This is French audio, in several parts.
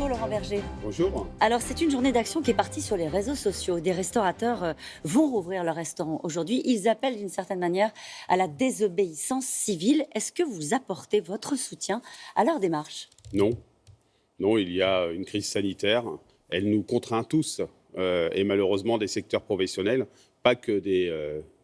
Bonjour Laurent Berger. Bonjour. Alors c'est une journée d'action qui est partie sur les réseaux sociaux. Des restaurateurs vont rouvrir leur restaurant aujourd'hui. Ils appellent d'une certaine manière à la désobéissance civile. Est-ce que vous apportez votre soutien à leur démarche ? Non. Non, il y a une crise sanitaire. Elle nous contraint tous, et malheureusement des secteurs professionnels, pas que des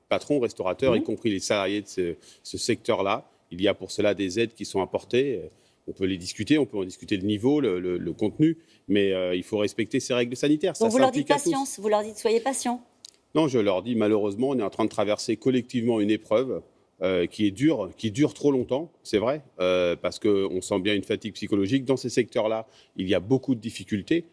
patrons restaurateurs, y compris les salariés de ce secteur-là. Il y a pour cela des aides qui sont apportées. On peut les discuter, on peut en discuter le niveau, le contenu, mais il faut respecter ces règles sanitaires. Donc vous leur dites patience, vous leur dites soyez patients. Non, je leur dis malheureusement, on est en train de traverser collectivement une épreuve qui dure trop longtemps, c'est vrai, parce qu'on sent bien une fatigue psychologique. Dans ces secteurs-là, il y a beaucoup de difficultés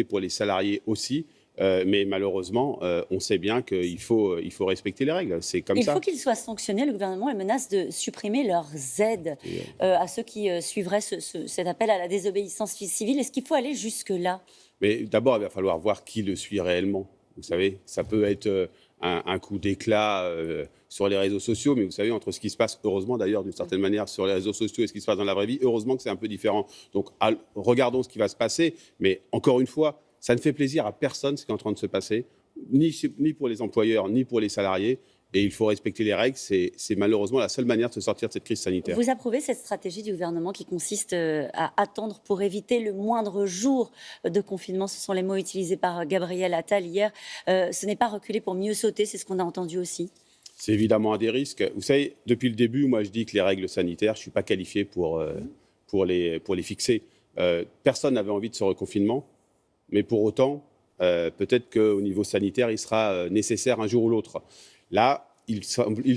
pour les salariés aussi. Mais malheureusement, on sait bien qu'il faut respecter les règles. C'est comme ça. Il faut qu'ils soient sanctionnés. Le gouvernement menace de supprimer leurs aides à ceux qui suivraient cet appel à la désobéissance civile. Est-ce qu'il faut aller jusque-là ? Mais d'abord, il va falloir voir qui le suit réellement. Vous savez, ça peut être un coup d'éclat sur les réseaux sociaux, mais vous savez, entre ce qui se passe, heureusement d'ailleurs, d'une certaine manière, sur les réseaux sociaux et ce qui se passe dans la vraie vie, heureusement que c'est un peu différent. Donc, regardons ce qui va se passer. Mais encore une fois, ça ne fait plaisir à personne ce qui est en train de se passer, ni pour les employeurs, ni pour les salariés. Et il faut respecter les règles. C'est malheureusement la seule manière de se sortir de cette crise sanitaire. Vous approuvez cette stratégie du gouvernement qui consiste à attendre pour éviter le moindre jour de confinement. Ce sont les mots utilisés par Gabriel Attal hier. Ce n'est pas reculer pour mieux sauter, c'est ce qu'on a entendu aussi. C'est évidemment un des risques. Vous savez, depuis le début, moi je dis que les règles sanitaires, je ne suis pas qualifié pour les fixer. Personne n'avait envie de ce reconfinement. Mais pour autant, peut-être qu'au niveau sanitaire, il sera nécessaire un jour ou l'autre. Là, il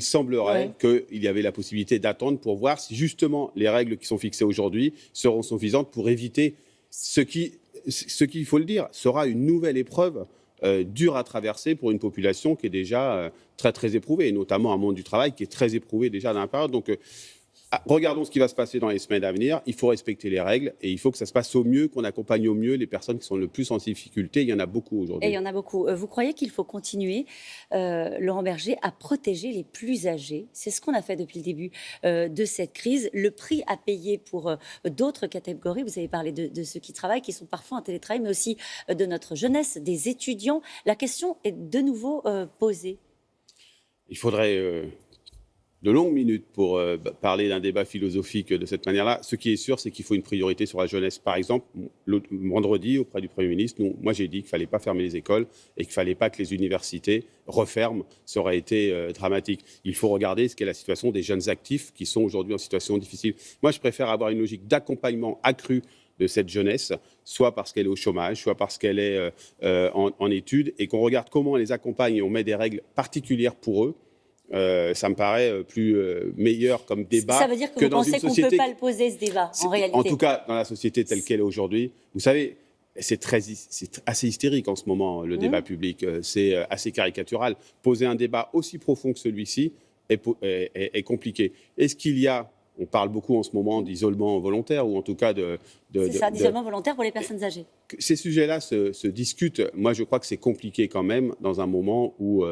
semblerait qu'il y avait la possibilité d'attendre pour voir si justement les règles qui sont fixées aujourd'hui seront suffisantes pour éviter ce qui, il faut le dire, sera une nouvelle épreuve dure à traverser pour une population qui est déjà très, très éprouvée, et notamment un monde du travail qui est très éprouvé déjà dans la période. Donc, regardons ce qui va se passer dans les semaines à venir. Il faut respecter les règles et il faut que ça se passe au mieux, qu'on accompagne au mieux les personnes qui sont le plus en difficulté. Il y en a beaucoup aujourd'hui. Et il y en a beaucoup. Vous croyez qu'il faut continuer, Laurent Berger, à protéger les plus âgés ? C'est ce qu'on a fait depuis le début de cette crise. Le prix à payer pour d'autres catégories, vous avez parlé de ceux qui travaillent, qui sont parfois en télétravail, mais aussi de notre jeunesse, des étudiants. La question est de nouveau posée. Il faudrait de longues minutes pour parler d'un débat philosophique de cette manière-là. Ce qui est sûr, c'est qu'il faut une priorité sur la jeunesse. Par exemple, vendredi, auprès du Premier ministre, moi j'ai dit qu'il ne fallait pas fermer les écoles et qu'il ne fallait pas que les universités referment. Ça aurait été dramatique. Il faut regarder ce qu'est la situation des jeunes actifs qui sont aujourd'hui en situation difficile. Moi, je préfère avoir une logique d'accompagnement accru de cette jeunesse, soit parce qu'elle est au chômage, soit parce qu'elle est en études, et qu'on regarde comment on les accompagne et on met des règles particulières pour eux. Ça me paraît meilleur comme débat. Ça veut dire que vous pensez qu'on ne peut pas le poser, ce débat, en réalité ? En tout cas, dans la société telle qu'elle est aujourd'hui, vous savez, c'est assez hystérique en ce moment, le débat public. C'est assez caricatural. Poser un débat aussi profond que celui-ci est compliqué. Est-ce qu'il y a... On parle beaucoup en ce moment d'isolement volontaire, ou en tout cas d'isolement volontaire pour les personnes âgées. Ces sujets-là se discutent. Moi, je crois que c'est compliqué quand même dans un moment où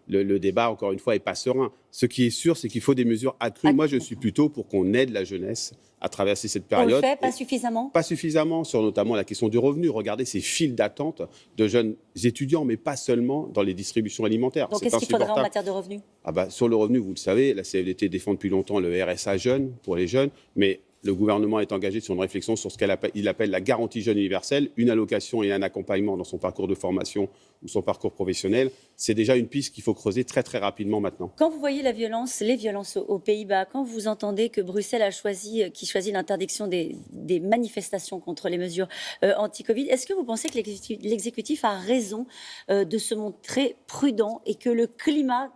le débat, encore une fois, n'est pas serein. Ce qui est sûr, c'est qu'il faut des mesures accrues. Moi, je suis plutôt pour qu'on aide la jeunesse à traverser cette période. On le fait, pas suffisamment ? Pas suffisamment, sur notamment la question du revenu. Regardez ces files d'attente de jeunes étudiants, mais pas seulement dans les distributions alimentaires. Donc, qu'est-ce qu'il faudrait en matière de revenus ? Sur le revenu, vous le savez, la CFDT défend depuis longtemps le RSA jeune pour les jeunes, mais le gouvernement est engagé sur une réflexion sur ce qu'il appelle la garantie jeune universelle, une allocation et un accompagnement dans son parcours de formation ou son parcours professionnel. C'est déjà une piste qu'il faut creuser très très rapidement maintenant. Quand vous voyez les violences aux Pays-Bas, quand vous entendez que Bruxelles choisit l'interdiction des manifestations contre les mesures anti-Covid, est-ce que vous pensez que l'exécutif a raison de se montrer prudent et que le climat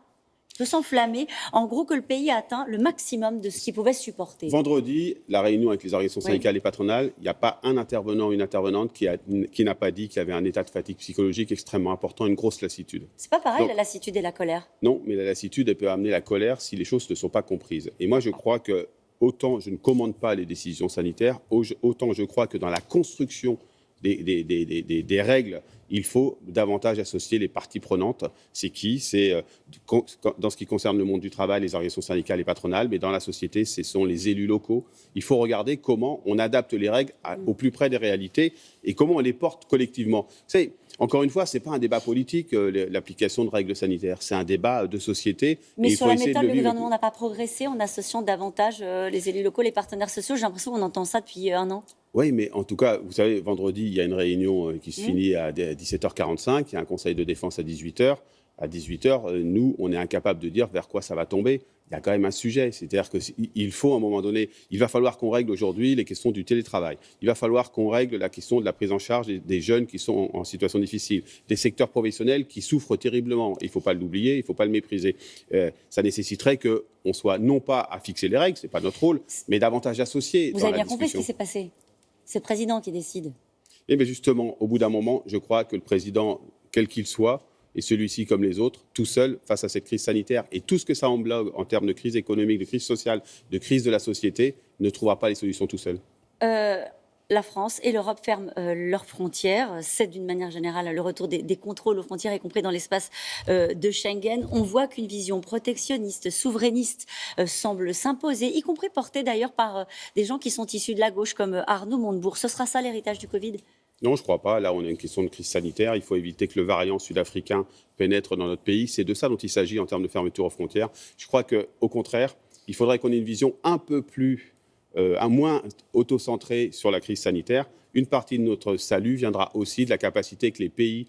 peut s'enflammer, en gros que le pays a atteint le maximum de ce qu'il pouvait supporter? Vendredi, la réunion avec les organisations syndicales et patronales, il n'y a pas un intervenant ou une intervenante qui n'a pas dit qu'il y avait un état de fatigue psychologique extrêmement important, une grosse lassitude. C'est pas pareil, la lassitude et la colère? Non, mais la lassitude, elle peut amener la colère si les choses ne sont pas comprises. Et moi, je crois que autant je ne commande pas les décisions sanitaires, autant je crois que dans la construction des règles il faut davantage associer les parties prenantes. C'est qui ? C'est, dans ce qui concerne le monde du travail, les organisations syndicales et patronales, mais dans la société, ce sont les élus locaux. Il faut regarder comment on adapte les règles au plus près des réalités et comment on les porte collectivement. Encore une fois, ce n'est pas un débat politique, l'application de règles sanitaires. C'est un débat de société. Mais sur la méthode, le gouvernement n'a pas progressé en associant davantage les élus locaux, les partenaires sociaux. J'ai l'impression qu'on entend ça depuis un an. Oui, mais en tout cas, vous savez, vendredi, il y a une réunion qui se finit à 17h45. Il y a un conseil de défense à 18h. À 18h, nous, on est incapable de dire vers quoi ça va tomber. Il y a quand même un sujet. C'est-à-dire qu'il faut, à un moment donné, il va falloir qu'on règle aujourd'hui les questions du télétravail. Il va falloir qu'on règle la question de la prise en charge des jeunes qui sont en situation difficile, des secteurs professionnels qui souffrent terriblement. Il ne faut pas l'oublier, il ne faut pas le mépriser. Ça nécessiterait qu'on soit non pas à fixer les règles, ce n'est pas notre rôle, mais davantage associés. Vous avez bien compris ce qui s'est passé. C'est le président qui décide. Eh bien justement, au bout d'un moment, je crois que le président, quel qu'il soit, et celui-ci comme les autres, tout seul face à cette crise sanitaire et tout ce que ça englobe en termes de crise économique, de crise sociale, de crise de la société, ne trouvera pas les solutions tout seul. La France et l'Europe ferment leurs frontières. C'est d'une manière générale le retour des contrôles aux frontières, y compris dans l'espace de Schengen. On voit qu'une vision protectionniste, souverainiste semble s'imposer, y compris portée d'ailleurs par des gens qui sont issus de la gauche comme Arnaud Montebourg. Ce sera ça l'héritage du Covid ? Non, je ne crois pas. Là, on a une question de crise sanitaire. Il faut éviter que le variant sud-africain pénètre dans notre pays. C'est de ça dont il s'agit en termes de fermeture aux frontières. Je crois qu'au contraire, il faudrait qu'on ait une vision un peu plus, moins auto-centrée sur la crise sanitaire. Une partie de notre salut viendra aussi de la capacité que les pays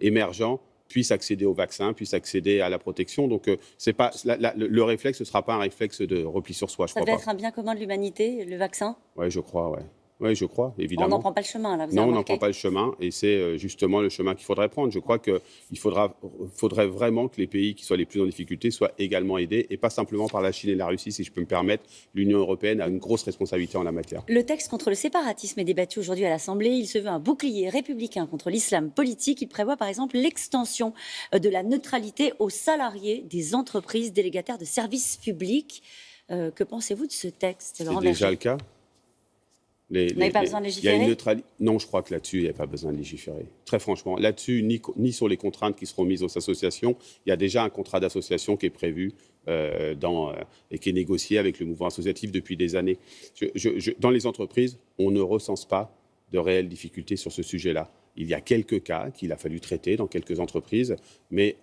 émergents puissent accéder aux vaccins, puissent accéder à la protection. Donc, c'est pas, le réflexe, ne sera pas un réflexe de repli sur soi. Ça va être un bien commun de l'humanité, le vaccin ? Oui, je crois, ouais. Oui, je crois, évidemment. On n'en prend pas le chemin, là, vous Non, avez on n'en remarqué. prend pas le chemin, et c'est justement le chemin qu'il faudrait prendre. Je crois qu'il faudrait vraiment que les pays qui soient les plus en difficulté soient également aidés, et pas simplement par la Chine et la Russie, si je peux me permettre. L'Union européenne a une grosse responsabilité en la matière. Le texte contre le séparatisme est débattu aujourd'hui à l'Assemblée. Il se veut un bouclier républicain contre l'islam politique. Il prévoit par exemple l'extension de la neutralité aux salariés des entreprises délégataires de services publics. Que pensez-vous de ce texte, C'est Laurent déjà Berger ? le cas. Vous n'avez pas besoin de Il y a une légiférer ? neutralité. Non, je crois que là-dessus, il n'y a pas besoin de légiférer. Très franchement, là-dessus, ni sur les contraintes qui seront mises aux associations, il y a déjà un contrat d'association qui est prévu et qui est négocié avec le mouvement associatif depuis des années. Dans les entreprises, on ne recense pas de réelles difficultés sur ce sujet-là. Il y a quelques cas qu'il a fallu traiter dans quelques entreprises, et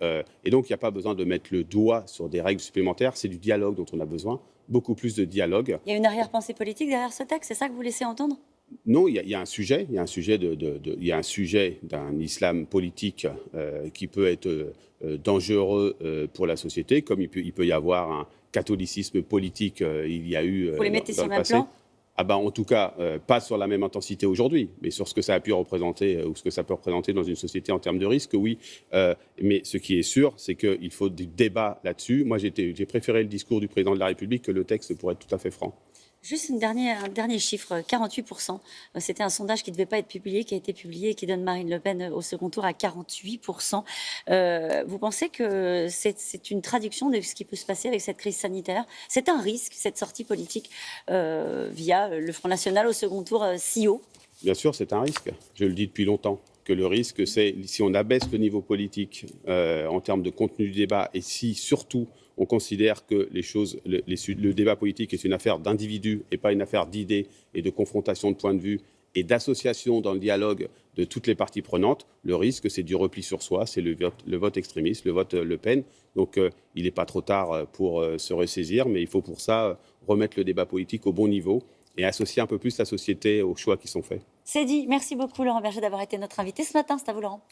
donc il n'y a pas besoin de mettre le doigt sur des règles supplémentaires. C'est du dialogue dont on a besoin, beaucoup plus de dialogue. Il y a une arrière-pensée politique derrière ce texte, c'est ça que vous laissez entendre ? Non, il y a un sujet, il y a un sujet d'un islam politique qui peut être dangereux pour la société, comme il peut y avoir un catholicisme politique. Il y a eu Vous les mettez dans sur le le même passé. plan ? En tout cas, pas sur la même intensité aujourd'hui, mais sur ce que ça a pu représenter ou ce que ça peut représenter dans une société en termes de risque, oui. Mais ce qui est sûr, c'est qu'il faut du débat là-dessus. Moi, j'ai préféré le discours du président de la République que le texte, pour être tout à fait franc. Juste un dernier chiffre, 48%. C'était un sondage qui ne devait pas être publié, qui a été publié et qui donne Marine Le Pen au second tour à 48%. Vous pensez que c'est une traduction de ce qui peut se passer avec cette crise sanitaire ? C'est un risque, cette sortie politique via le Front National au second tour si haut ? Bien sûr, c'est un risque. Je le dis depuis longtemps. Que le risque, c'est si on abaisse le niveau politique en termes de contenu du débat et si surtout on considère que le débat politique est une affaire d'individus et pas une affaire d'idées et de confrontation de points de vue et d'association dans le dialogue de toutes les parties prenantes, le risque, c'est du repli sur soi, c'est le vote extrémiste, le vote Le Pen. Donc, il n'est pas trop tard pour se ressaisir, mais il faut pour ça remettre le débat politique au bon niveau et associer un peu plus la société aux choix qui sont faits. C'est dit. Merci beaucoup, Laurent Berger, d'avoir été notre invité ce matin. C'est à vous, Laurent.